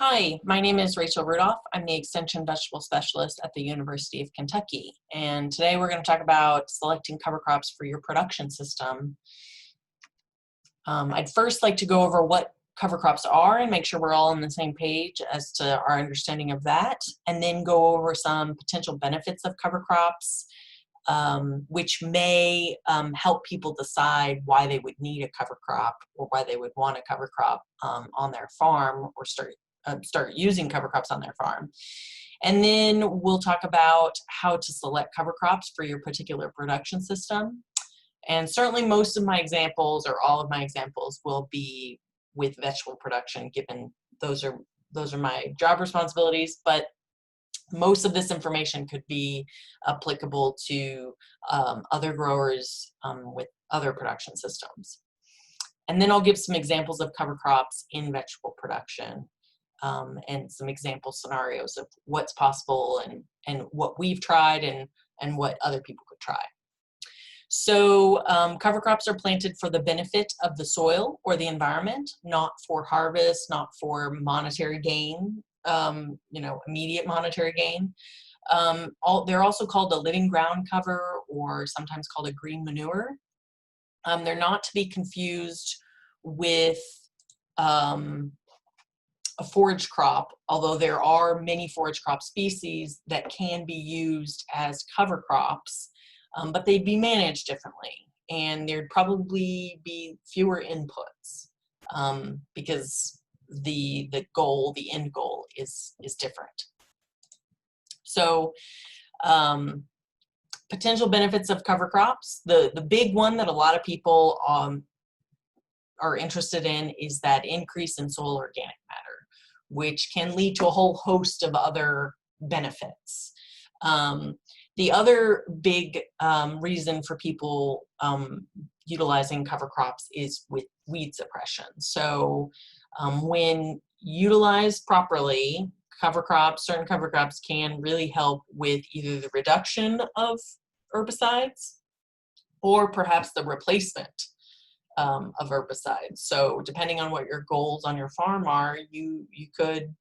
Hi, my name is Rachel Rudolph. I'm the Extension Vegetable Specialist at the University of Kentucky. And today we're going to talk about selecting cover crops for your production system. I'd first like to go over what cover crops are and make sure we're all on the same page as to our understanding of that, and then go over some potential benefits of cover crops, which may help people decide why they would need a cover crop or why they would want a cover crop on their farm, or start using cover crops on their farm. And then we'll talk about how to select cover crops for your particular production system. And certainly most of my examples, or all of my examples, will be with vegetable production, given those are my job responsibilities, but most of this information could be applicable to other growers with other production systems. And then I'll give some examples of cover crops in vegetable production, and some example scenarios of what's possible and what we've tried and what other people could try. So cover crops are planted for the benefit of the soil or the environment, not for harvest, not for monetary gain, immediate monetary gain. They're also called a living ground cover, or sometimes called a green manure. They're not to be confused with a forage crop, although there are many forage crop species that can be used as cover crops, but they'd be managed differently, and there'd probably be fewer inputs because the end goal is different. So potential benefits of cover crops. The big one that a lot of people are interested in is that increase in soil organic matter, which can lead to a whole host of other benefits. The other big reason for people utilizing cover crops is with weed suppression. So when utilized properly, certain cover crops can really help with either the reduction of herbicides or perhaps the replacement of herbicides. So depending on what your goals on your farm are, you could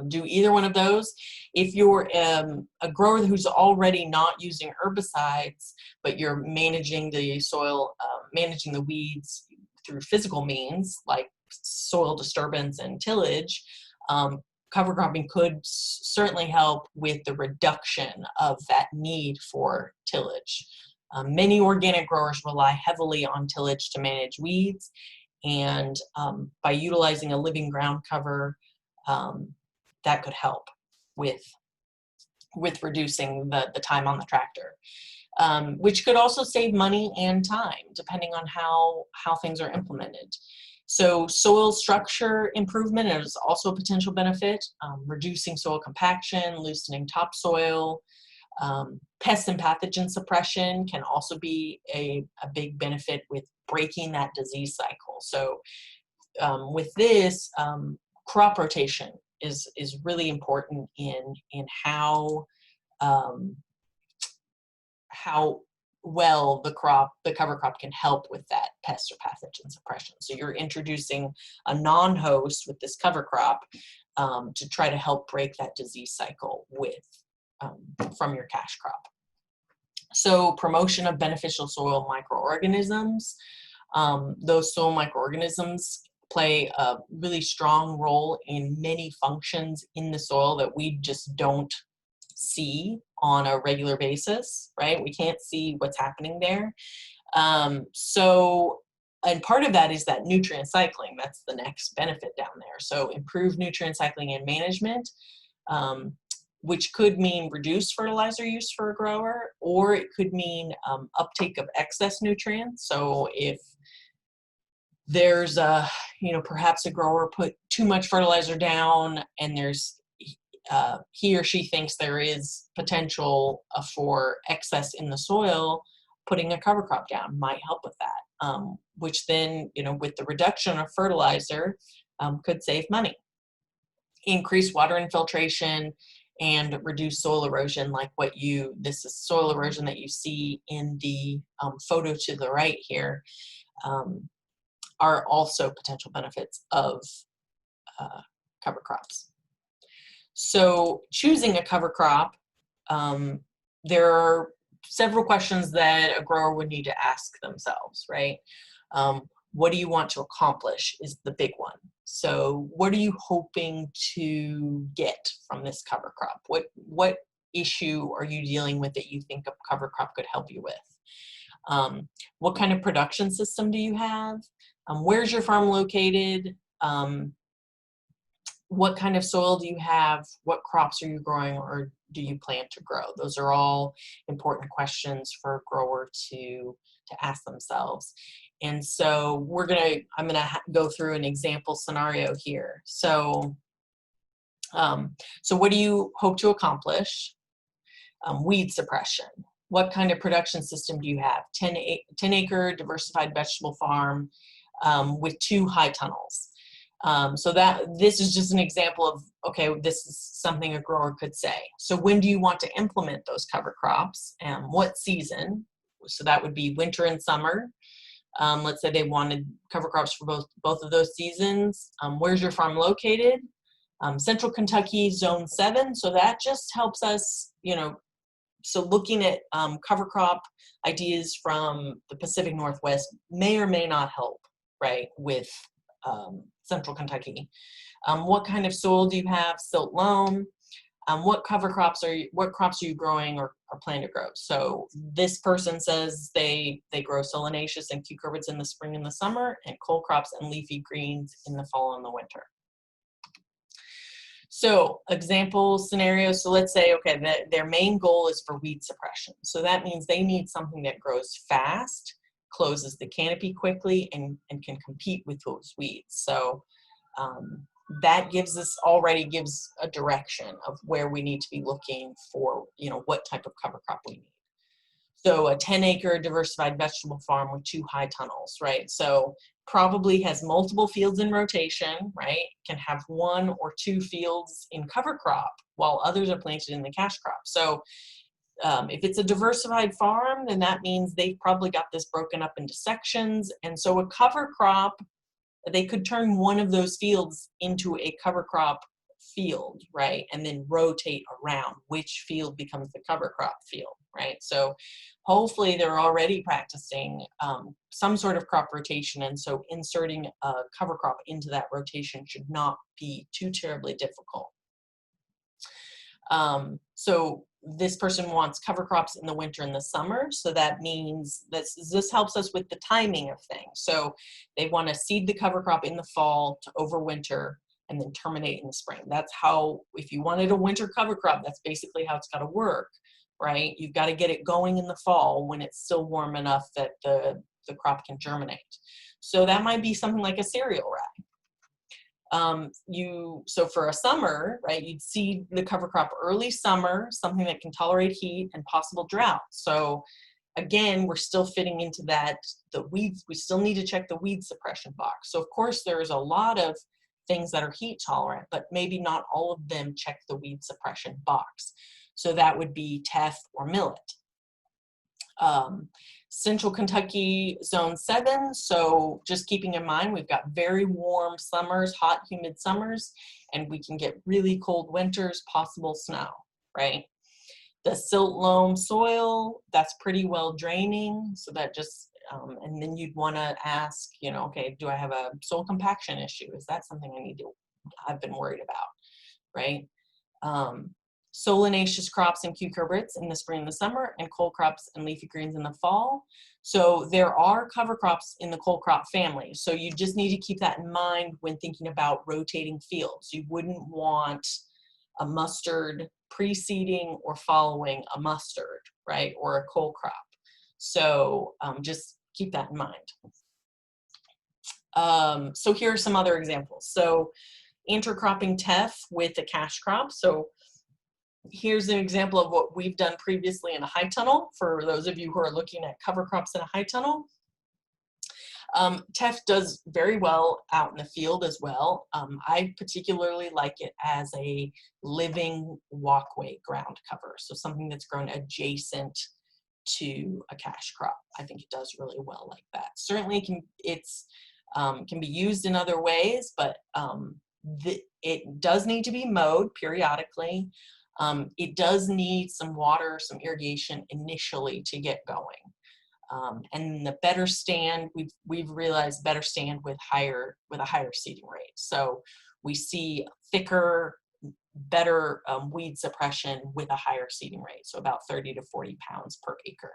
do either one of those. If you're a grower who's already not using herbicides, but you're managing the soil, managing the weeds through physical means like soil disturbance and tillage, cover cropping could certainly help with the reduction of that need for tillage. Many organic growers rely heavily on tillage to manage weeds, and by utilizing a living ground cover, that could help with reducing the time on the tractor, which could also save money and time depending on how things are implemented. So soil structure improvement is also a potential benefit, reducing soil compaction, loosening topsoil. Pest and pathogen suppression can also be a big benefit with breaking that disease cycle. So with this, crop rotation is really important in how well the cover crop can help with that pest or pathogen suppression. So you're introducing a non-host with this cover crop to try to help break that disease cycle from your cash crop. So promotion of beneficial soil microorganisms. Those soil microorganisms play a really strong role in many functions in the soil that we just don't see on a regular basis, right? We can't see what's happening there. And part of that is that nutrient cycling. That's the next benefit down there. So improved nutrient cycling and management, which could mean reduced fertilizer use for a grower, or it could mean uptake of excess nutrients. So if there's perhaps a grower put too much fertilizer down, and he or she thinks there is potential for excess in the soil, putting a cover crop down might help with that, which then, with the reduction of fertilizer, could save money. Increase water infiltration and reduce soil erosion, like this is soil erosion that you see in the photo to the right here, are also potential benefits of cover crops. So choosing a cover crop, there are several questions that a grower would need to ask themselves, right? What do you want to accomplish is the big one. So what are you hoping to get from this cover crop? What issue are you dealing with that you think a cover crop could help you with? What kind of production system do you have? Where's your farm located? What kind of soil do you have? What crops are you growing or do you plan to grow? Those are all important questions for a grower to ask themselves. And so I'm gonna go through an example scenario here. So, so what do you hope to accomplish? Weed suppression. What kind of production system do you have? 10-acre diversified vegetable farm with 2 high tunnels. So this is just an example of, okay, this is something a grower could say. So when do you want to implement those cover crops? What season? So that would be winter and summer. Let's say they wanted cover crops for both of those seasons. Where's your farm located? Central Kentucky, Zone 7. So that just helps us, so looking at cover crop ideas from the Pacific Northwest may or may not help, right, with Central Kentucky. What kind of soil do you have? Silt loam. What crops are you growing or plan to grow? So this person says they grow solanaceous and cucurbits in the spring and the summer, and cole crops and leafy greens in the fall and the winter. So example scenarios, so let's say, okay, their main goal is for weed suppression. So that means they need something that grows fast, closes the canopy quickly, and can compete with those weeds. So that already gives a direction of where we need to be looking for, what type of cover crop we need. So a 10-acre diversified vegetable farm with 2 high tunnels, right? So probably has multiple fields in rotation, right? Can have 1 or 2 fields in cover crop while others are planted in the cash crop. So if it's a diversified farm, then that means they've probably got this broken up into sections. And so a cover crop, they could turn one of those fields into a cover crop field, right? And then rotate around which field becomes the cover crop field, right? So hopefully they're already practicing some sort of crop rotation. And so inserting a cover crop into that rotation should not be too terribly difficult. So this person wants cover crops in the winter and the summer. So that means this helps us with the timing of things. So they want to seed the cover crop in the fall to overwinter and then terminate in the spring. That's how, if you wanted a winter cover crop, that's basically how it's got to work, right? You've got to get it going in the fall when it's still warm enough that the crop can germinate. So that might be something like a cereal rye. So for a summer, right, you'd seed the cover crop early summer, something that can tolerate heat and possible drought. So again, we're still fitting into that, the weeds, we still need to check the weed suppression box. So of course there's a lot of things that are heat tolerant, but maybe not all of them check the weed suppression box. So that would be teff or millet. Central Kentucky Zone 7, so just keeping in mind we've got very warm summers, hot humid summers, and we can get really cold winters, possible snow, right? The silt loam soil, that's pretty well draining, so that just, and then you'd want to ask, okay, do I have a soil compaction issue? Is that something I've been worried about, right? Solanaceous crops and cucurbits in the spring and the summer, and cole crops and leafy greens in the fall. So there are cover crops in the cole crop family. So you just need to keep that in mind when thinking about rotating fields. You wouldn't want a mustard preceding or following a mustard, right? Or a cole crop. So just keep that in mind. So here are some other examples. So intercropping teff with a cash crop. So here's an example of what we've done previously in a high tunnel for those of you who are looking at cover crops in a high tunnel. Teff does very well out in the field as well. I particularly like it as a living walkway ground cover, so something that's grown adjacent to a cash crop. I think it does really well like that. Certainly can be used in other ways, but It does need to be mowed periodically. It does need some water, some irrigation initially to get going. And the better stand, we've realized better stand with a higher seeding rate. So we see thicker, better weed suppression with a higher seeding rate, so about 30 to 40 pounds per acre.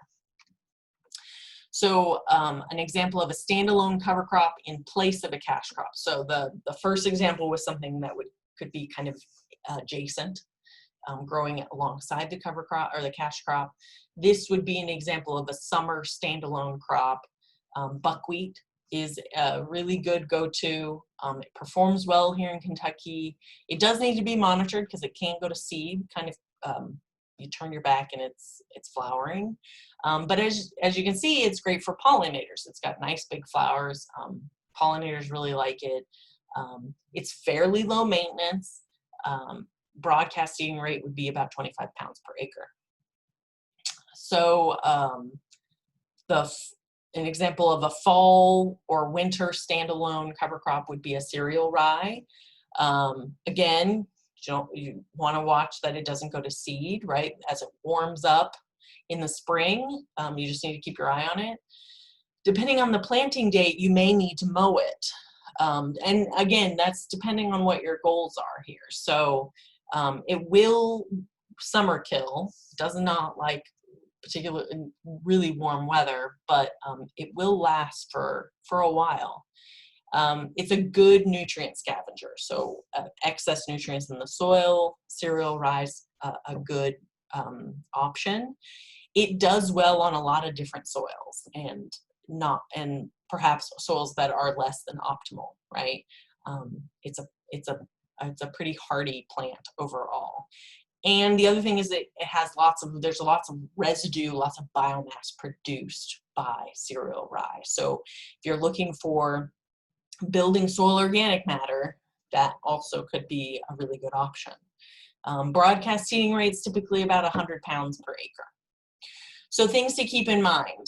So an example of a standalone cover crop in place of a cash crop. So the first example was something that could be kind of adjacent, growing alongside the cover crop or the cash crop. This would be an example of a summer standalone crop. Buckwheat is a really good go-to. It performs well here in Kentucky. It does need to be monitored because it can go to seed, kind of you turn your back and it's flowering. But as you can see, it's great for pollinators. It's got nice big flowers. Pollinators really like it. It's fairly low maintenance. Broadcast seeding rate would be about 25 pounds per acre. So an example of a fall or winter standalone cover crop would be a cereal rye. Again, you want to watch that it doesn't go to seed, right? As it warms up in the spring, you just need to keep your eye on it. Depending on the planting date, you may need to mow it. And again, that's depending on what your goals are here. So it will summer kill, does not like particular really warm weather, but it will last for a while. It's a good nutrient scavenger. So excess nutrients in the soil, cereal rye, a good option. It does well on a lot of different soils and perhaps soils that are less than optimal, right? It's a pretty hardy plant overall. And the other thing is that it has there's lots of residue, lots of biomass produced by cereal rye. So if you're looking for building soil organic matter, that also could be a really good option. Broadcast seeding rates typically about 100 pounds per acre. So things to keep in mind.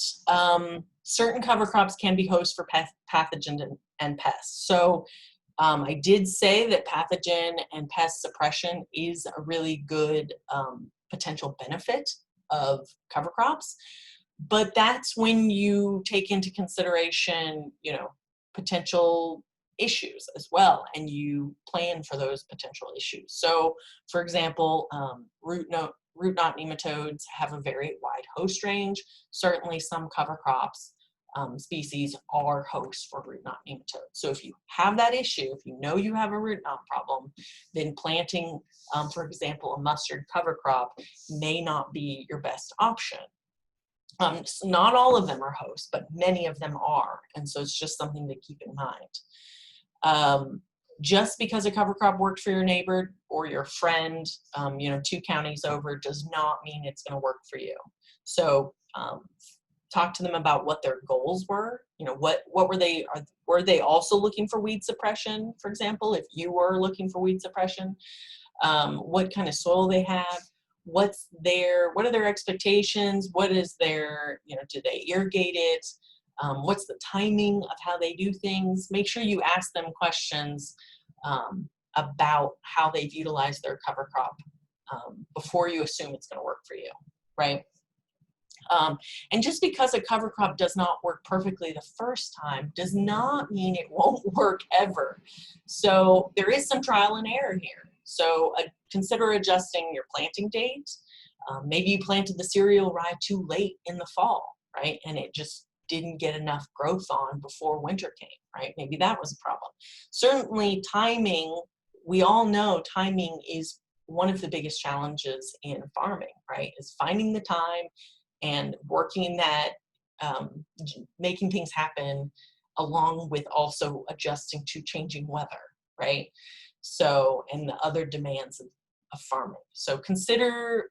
Certain cover crops can be hosts for pathogens and pests. So I did say that pathogen and pest suppression is a really good potential benefit of cover crops, but that's when you take into consideration, potential issues as well, and you plan for those potential issues. So, for example, root knot nematodes have a very wide host range. Certainly, some cover crops species are hosts for root knot nematodes. So if you have that issue, if you know you have a root knot problem, then planting, for example, a mustard cover crop may not be your best option. So not all of them are hosts, but many of them are. And so it's just something to keep in mind. Just because a cover crop worked for your neighbor or your friend, 2 counties over, does not mean it's going to work for you. So talk to them about what their goals were. What were they? Were they also looking for weed suppression, for example, if you were looking for weed suppression? What kind of soil they have? What are their expectations? What is their, do they irrigate it? What's the timing of how they do things? Make sure you ask them questions about how they've utilized their cover crop before you assume it's going to work for you, right? And just because a cover crop does not work perfectly the first time does not mean it won't work ever. So there is some trial and error here. So consider adjusting your planting date. Maybe you planted the cereal rye too late in the fall, right? And it just didn't get enough growth on before winter came, right? Maybe that was a problem. Certainly timing, we all know timing is one of the biggest challenges in farming, right? Is finding the time and working that, making things happen along with also adjusting to changing weather, right? So, and the other demands of farming. So consider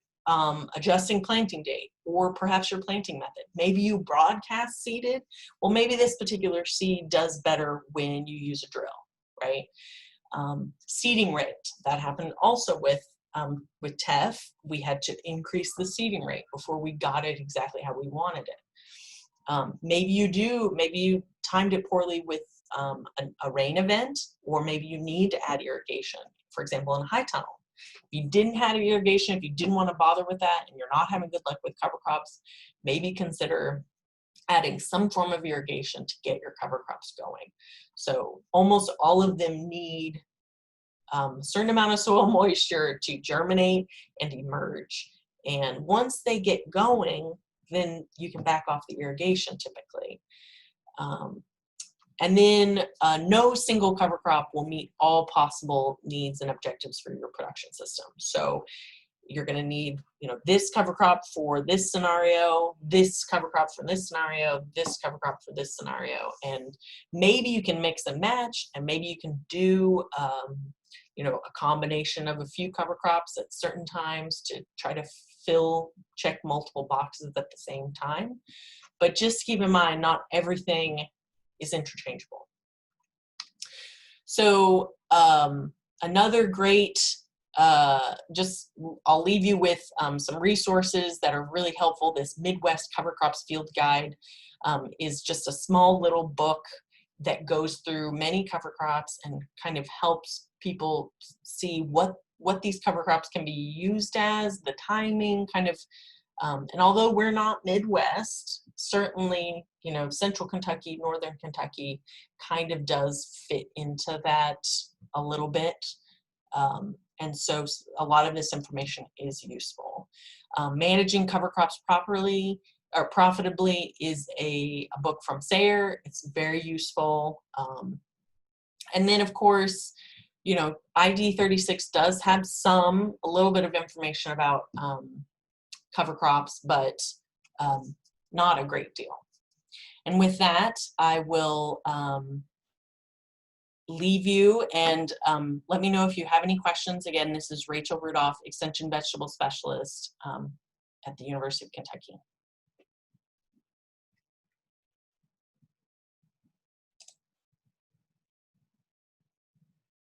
adjusting planting date, or perhaps your planting method. Maybe you broadcast seeded. Well, maybe this particular seed does better when you use a drill, right? Seeding rate, that happened also with teff. We had to increase the seeding rate before we got it exactly how we wanted it. Maybe you timed it poorly with a rain event, or maybe you need to add irrigation, for example, in a high tunnel. If you didn't have irrigation, if you didn't want to bother with that, and you're not having good luck with cover crops, maybe consider adding some form of irrigation to get your cover crops going. So almost all of them need a certain amount of soil moisture to germinate and emerge. And once they get going, then you can back off the irrigation typically. And then no single cover crop will meet all possible needs and objectives for your production system. So you're going to need, this cover crop for this scenario, this cover crop for this scenario, this cover crop for this scenario. And maybe you can mix and match, and maybe you can do, a combination of a few cover crops at certain times to try to check multiple boxes at the same time. But just keep in mind, not everything is interchangeable. So another great, I'll leave you with some resources that are really helpful. This Midwest Cover Crops Field Guide is just a small little book that goes through many cover crops and kind of helps people see what these cover crops can be used as, the timing kind of, and although we're not Midwest, certainly, Central Kentucky, Northern Kentucky kind of does fit into that a little bit. And so a lot of this information is useful. Managing Cover Crops Properly or Profitably is a book from SARE. It's very useful. And then of course, ID 36 does have a little bit of information about cover crops, but not a great deal. And with that, I will leave you, and let me know if you have any questions. Again, this is Rachel Rudolph, Extension Vegetable Specialist at the University of Kentucky.